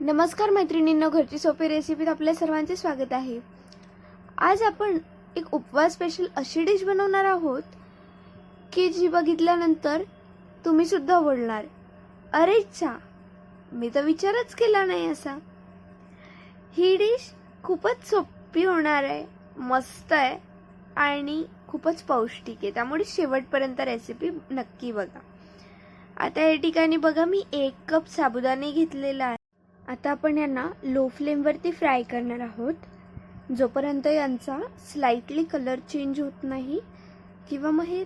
नमस्कार मैत्रिणींनो, घरची सोपी रेसिपीत आपल्या सर्वांचे स्वागत आहे। आज आपण एक उपवास स्पेशल अशी डिश बनवणार आहोत की जी बघितल्यानंतर तुम्ही सुद्धा बोलणार, अरे चा, मी तर विचारच केला नाही असा। ही डिश खूपच सोपी होणार आहे, मस्त आहे आणि खूपच पौष्टिक आहे, त्यामुळे शेवटपर्यंत रेसिपी नक्की बघा। आता या ठिकाणी बघा, मी 1 कप साबुदाणे घेतलेला आहे। आता आपण यांना लो फ्लेमवरती फ्राय करणार आहोत, जोपर्यंत यांचा स्लाइटली कलर चेंज होत नाही किंवा मग हे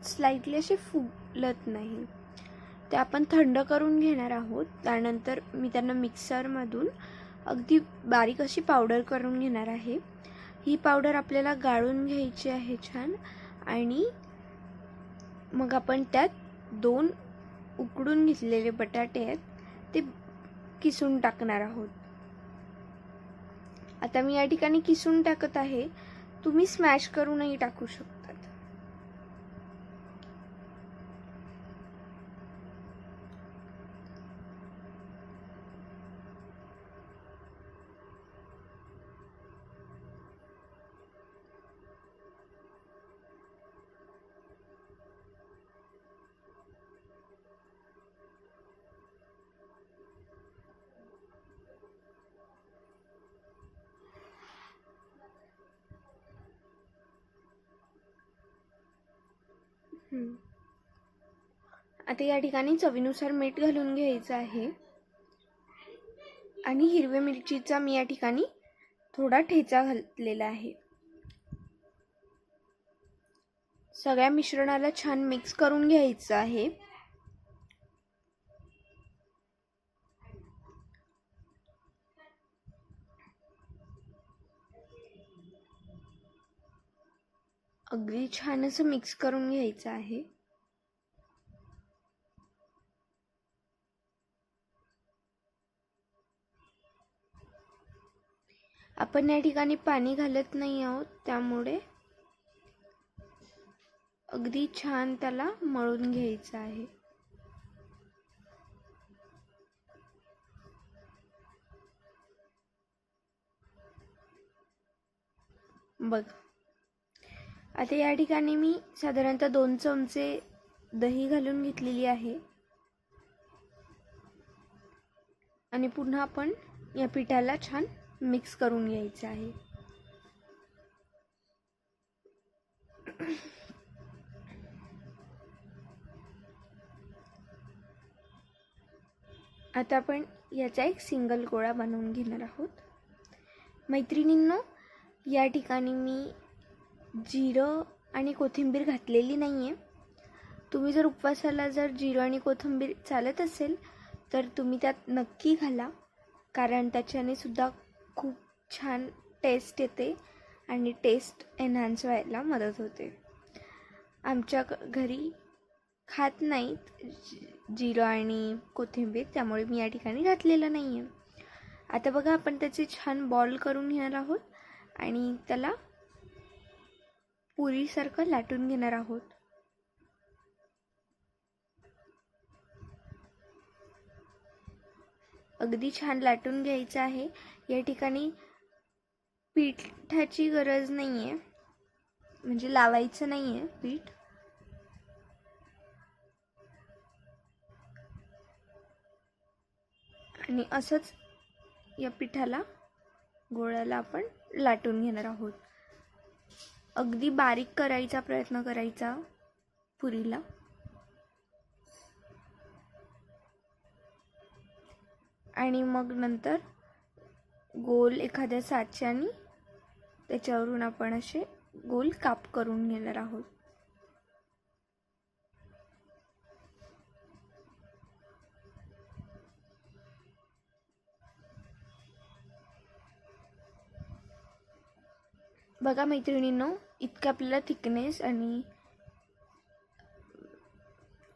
स्लाइटली असे फुलत नाही। ते आपण थंड करून घेणार आहोत। त्यानंतर मी त्यांना मिक्सरमधून अगदी बारीक अशी पावडर करून घेणार आहे। ही पावडर आपल्याला गाळून घ्यायची आहे छान, आणि मग आपण त्यात 2 उकडून घेतलेले बटाटे आहेत ते किसून टाकणार आहोत। आता मी या ठिकाणी किसून टाकत आहे, तुम्ही स्मॅश करूनही टाकू शकतात। आता या ठिकाणी चवीनुसार मीठ घालून घ्यायचं आहे, आणि हिरव्या मिरचीचा मी या ठिकाणी थोडा ठेचा घातलेला आहे। सगळ्या मिश्रणाला छान मिक्स करून घ्यायचं आहे। अगदी छान असं मिक्स करून घ्यायचं आहे। आपण या ठिकाणी पाणी घालत नाही आहोत, त्यामुळे अगदी छान त्याला मळून घ्यायचं आहे। बघ, आता या ठिकाणी मी साधारणतः 2 चमचे दही घालून घेतलेली आहे, आणि पुन्हा आपण या पिठाला छान मिक्स करून घ्यायचं आहे। आता आपण याचा एक सिंगल गोळा बनवून घेणार आहोत। मैत्रिणींनो, या ठिकाणी मी जिरं आणि कोथिंबीर घातलेली नाहीये। तुम्ही जर उपवासाला जर जिरं आणि कोथिंबीर चालत असेल तर तुम्ही त्यात नक्की घाला, कारण त्याच्याने सुद्धा खूप छान टेस्ट येते आणि टेस्ट एनहान्स व्हायला मदत होते। आमच्या घरी खात नाहीत जिरं आणि कोथिंबीर, त्यामुळे मी या ठिकाणी घातलेलं नाही आहे। आता बघा, आपण त्याचे छान बॉल करून घेणार आहोत आणि त्याला पुरीसारखं लाटून घेणार आहोत। अगदी छान लाटून घ्यायचं आहे। या ठिकाणी पिठाची गरज नाही आहे, म्हणजे लावायचं नाही आहे पीठ। आणि असंच या पिठाला, गोळ्याला आपण लाटून घेणार आहोत। अगदी बारीक करायचा प्रयत्न करायचा पुरीला। आणि मग नंतर गोल एखाद्या साच्याने त्याच्यावरून आपण असे गोल काप करून घेणार आहोत। बघा मैत्रिणींनो, इतका आपल्याला थिकनेस आणि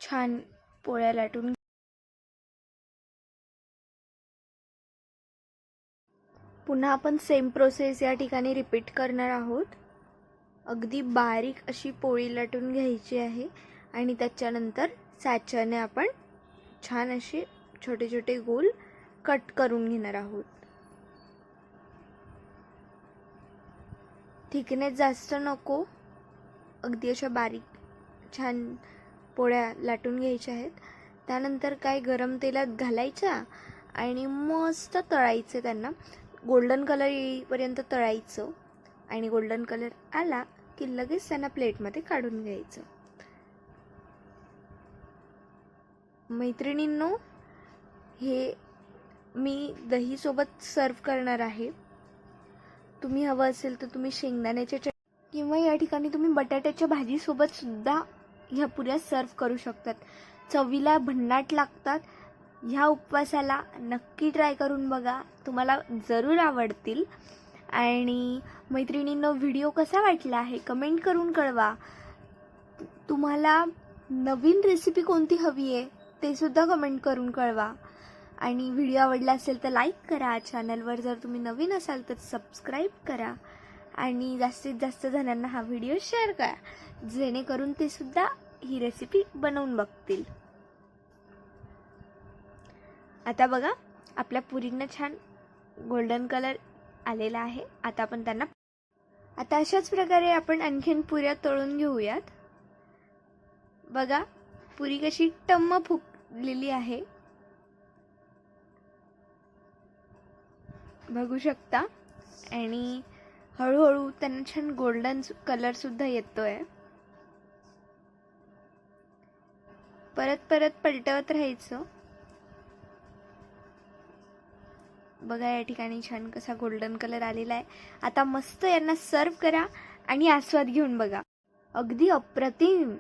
छान पोळ्या लाटून। पुन्हा आपण सेम प्रोसेस या ठिकाणी रिपीट करणार आहोत। अगदी बारीक अशी पोळी लाटून घ्यायची आहे, आणि त्याच्यानंतर साच्याने आपण छान असे छोटे छोटे गोल कट करून घेणार आहोत. थिकनेस जास्त नको, अगदी अशा बारीक छान पोळ्या लाटून घ्यायच्या आहेत. त्यानंतर काय गरम तेलात घालायच्या आणि मस्त तळायचं. त्यांना गोल्डन कलर येईपर्यंत तळायचं आणि गोल्डन कलर आला की लगेच त्यांना प्लेटमध्ये काढून घ्यायचं. मैत्रिणींनो, हे मी दहीसोबत सर्व करणार आहे. तुम्ही हवं असेल तर तुम्ही शेंगदाण्याच्या किंवा या ठिकाणी तुम्ही बटाट्याच्या भाजीसोबत सुद्धा ह्या पुऱ्या सर्व करू शकतात. चवीला भन्नाट लागतात. ह्या उपवासाला नक्की ट्राय करून बघा, तुम्हाला जरूर आवडतील. आणि मैत्रिणींनो, व्हिडिओ कसा वाटला आहे कमेंट करून कळवा. तुम्हाला नवीन रेसिपी कोणती हवी आहे ते सुद्धा कमेंट करून कळवा. आणि व्हिडिओ आवडला असेल तर लाईक करा. चॅनलवर जर तुम्ही नवीन असाल तर सबस्क्राईब करा आणि जास्तीत जास्त जणांना हा व्हिडिओ शेअर करा, जेणेकरून ते सुद्धा ही रेसिपी बनवून बघतील. आता बघा, आपल्या पुरींना छान गोल्डन कलर आलेला आहे. आता आपण त्यांना अशाच प्रकारे आपण आणखीन पुऱ्या तळून घेऊयात. बघा, पुरी कशी टम्म फुगलेली आहे, बघू शकता. आणि हळूहळू त्यांना छान गोल्डन कलर सुद्धा येतोय. परत परत पलटवत राहायचं. बघा, या ठिकाणी छान कसा गोल्डन कलर आलेला आहे. आता मस्त यांना सर्व करा आणि आस्वाद घेऊन बघा. अगदी अप्रतिम